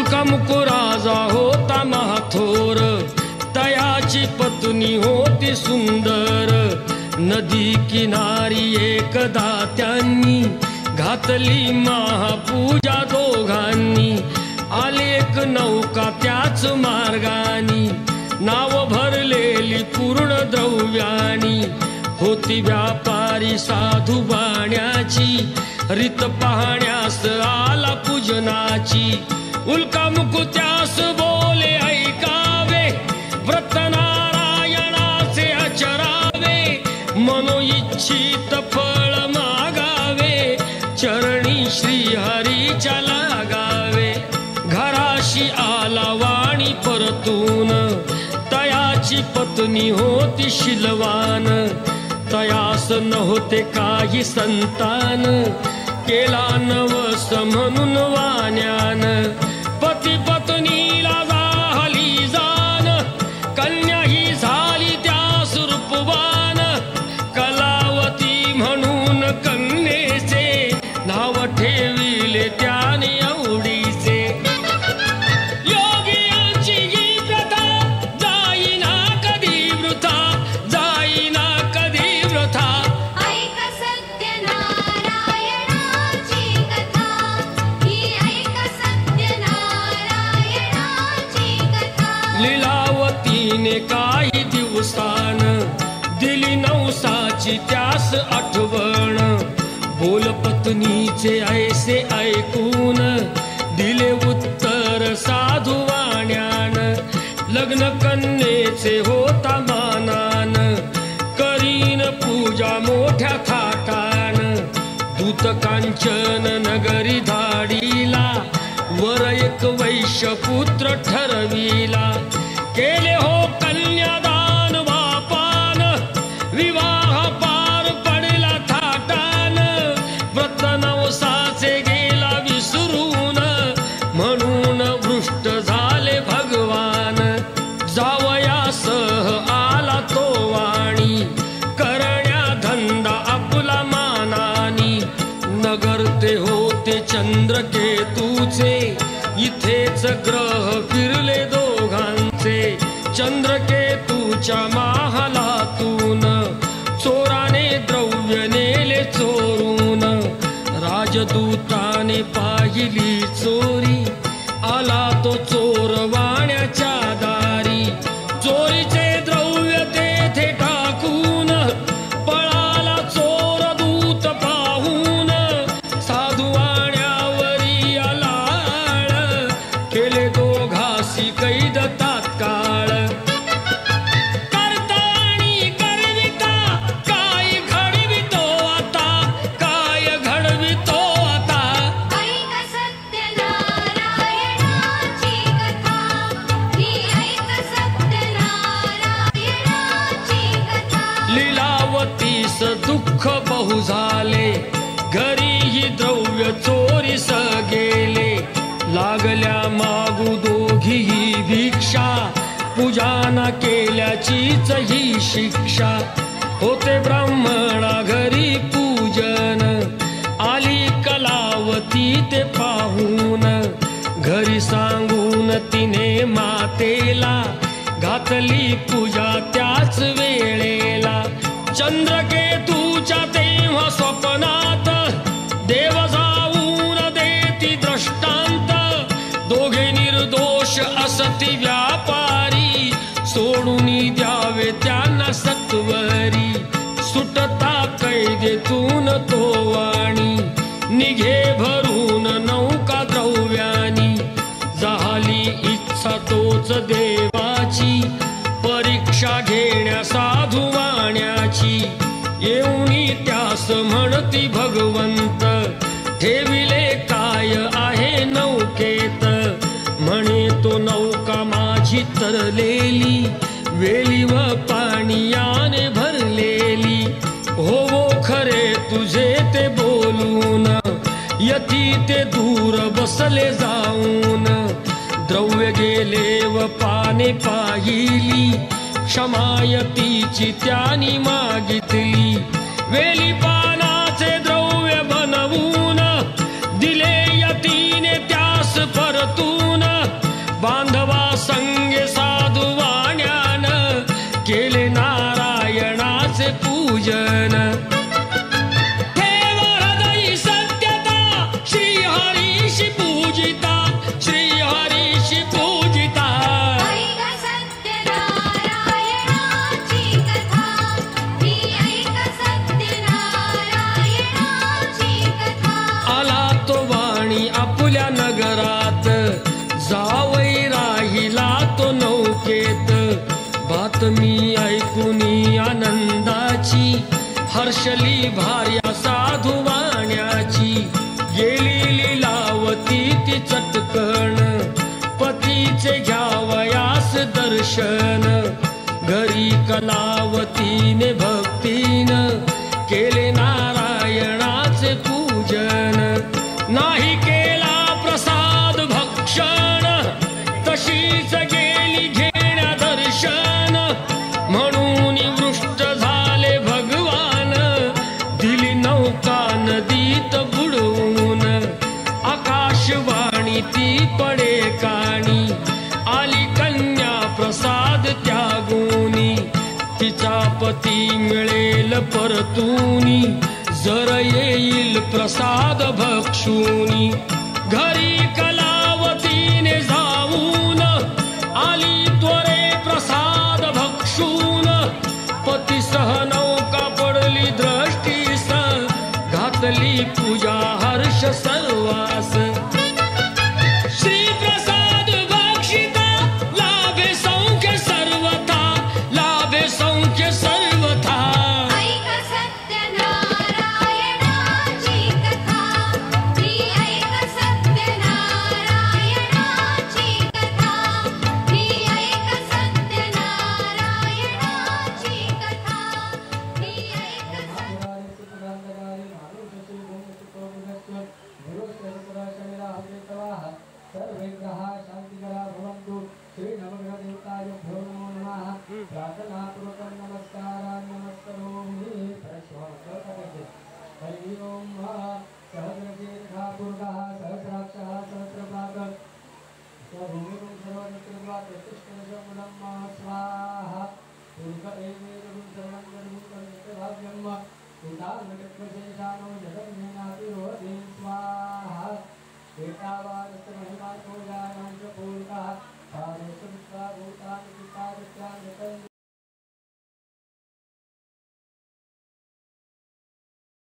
उल्कामुकू राजा होता महाथोर, तयाची पत्नी होती सुंदर. नदी किनारी एकदा त्यांनी घातली महापूजा दोघांनी. आली एक नौका त्याच मार्गानी, नाव भरलेली पूर्ण द्रव्यानी. होती व्यापारी साधू बाण्याची, रीत पाहण्यास आला पूजनाची. उल्कामुकू त्यास बोले ऐकावे, व्रत नारायणाचे आचरावे. मनोइच्छित फळ मागावे, चरणी श्री हरीच्या लागावे. घराशी आला वाणी परतून, तयाची पत्नी होती शिलवान. तयास नव्हते काही संतान, केला नवस म्हणून वाण्यान. पती पत्नीला झाली जाण, कन्या ही झाली त्यास रूपवान. कलावती म्हणून कन्येचे नाव ठेविले त्याने आवडीचे. योगियांची ही प्रथा जाईना कधी वृथा, जाईना कधी वृथा. ऐक सत्यनारायणाची कथा, ही ऐक सत्यनारायणाची कथा. लीलावतीने काही दिवसान दिली नवसाची त्यास आठवण. बोल पत्नीचे ऐसे ऐकून, दिले उत्तर साधू वाण्यान. लग्न कन्येचे होता मानान, करीन पूजा मोठ्या थाटान. दूत कांचन नगरी धाडीला, वर एक वैश्य पुत्र ठरविला. केले हो कन्यादान बापान, विवाह पार पडला थाटान. व्रत नवसाचे गेला विसरून, म्हणून भ्रष्ट झाले भगवान. जावयासह आला तो वाणी, करण्या धंदा आपला मानानी. नगर ते होते चंद्रकेतूचे, इथेच ग्रह फिरले दोघांचे. चंद्रकेतूच्या महालातून, चोराने द्रव्य नेले चोरून. राजदूताने पाहिली चोरी, आला तो चोर वाण्याच्या दारी. चोरीचे द्रव्य तेथे टाकून, पळाला चोर दूत पाहून. साधू वाण्यावरी आला आळ, केले दोघासी कैद तात्काळ. करता आणि करविता, काय घडवितो आता, काय घडवितो आता. ऐक सत्यनारायणाची कथा, ही ऐक सत्यनारायणाची कथा. लीलावतीस दुःख बहु झाले, घरीही द्रव्य चोरीस गेले. लागल्या मागू दोघीही भिक्षा, पूजाना केल्याचीच ही शिक्षा. होते ब्राह्मणा घरी पूजन, आली कलावती ते पाहून. घरी सांगून तिने मातेला, घातली पूजा त्याच वेळेला. चंद्रकेतूच्या तेव्हा स्वप्नात, देव जाऊन देती दृष्टांत. दोघे निर्दोष असती व्यापारी, सोडून द्यावे त्यांना सत्वरी. सुटता कैदेतून तो वाणी, निघे भरून नौका द्रव्यानी. झाली इच्छा तोच देवाची, परीक्षा घेण्या साधू वाण्याची. येऊनी त्यास म्हणती भगवंत, ठेविले काय आहे नौकेत. म्हणे तो नौका माझी तरलेली, वेली व पाणीयाने भरलेली. हो खरे तुझे ते बोलून, यती ते दूर बसले जाऊन. द्रव्य गेले व पाने पाहिली, क्षमायतीची त्यानी मागितली. वेली पानाचे द्रव्य बनवून, दिले यतीने त्यास परतून. बातमी ऐकुनी आनंदाची हर्षली भार्या साधू वाण्याची गेली लीलावती ती चटकण पतीचे घ्यावयास दर्शन घरी कलावतीने भक्तीन केले नारायणाचे पूजन नाही केला प्रसाद भक्षण तशीच गेली घेण्या दर्शन म्हणून वृष्ट झाले भगवान दिली नौका नदीत बुडवून आकाशवाणी ती पडे काणी आली कन्या प्रसाद त्यागुनी तिचा पती मिळेल परतूनी जर येईल प्रसाद भक्षुनी घरी कलावतीने जाऊन आली त्वरे प्रसाद भक्षून पतीसह नौका पडली दृष्टीस घातली पूजा हर्ष सर्वास श्री प्रसाद भक्षिता लाभे सौख्य सर्वथा लाभे सौख्य सर्वथा ऐक सत्यनारायणाची कथा ही ऐक सत्यनारायणाची कथा ही ऐक सत्यनारायणाची कथा ही ऐक सर्वेग्रहा शांतिकरा भवन्तु श्री नवग्रहदेवताय भ्यो नमो नमः प्रार्थनापूर्वकं नमस्कारान् नमस्करोमि हरि ओम सहस्रशीर्षापूर्वः सहस्राक्षः सहस्रपाद स्वभूमिं सर्वनिर्वा प्रतिष्ठितशमुनं स्वाहा पुरुष एवेदं सर्वं सर्वं उदाहरणकृष्णशेषानो जगन्नाति रोधि स्वाहा एतावानस्य महिमा को जानांच पूर्णः पारेषु विश्वा भूतानि पिता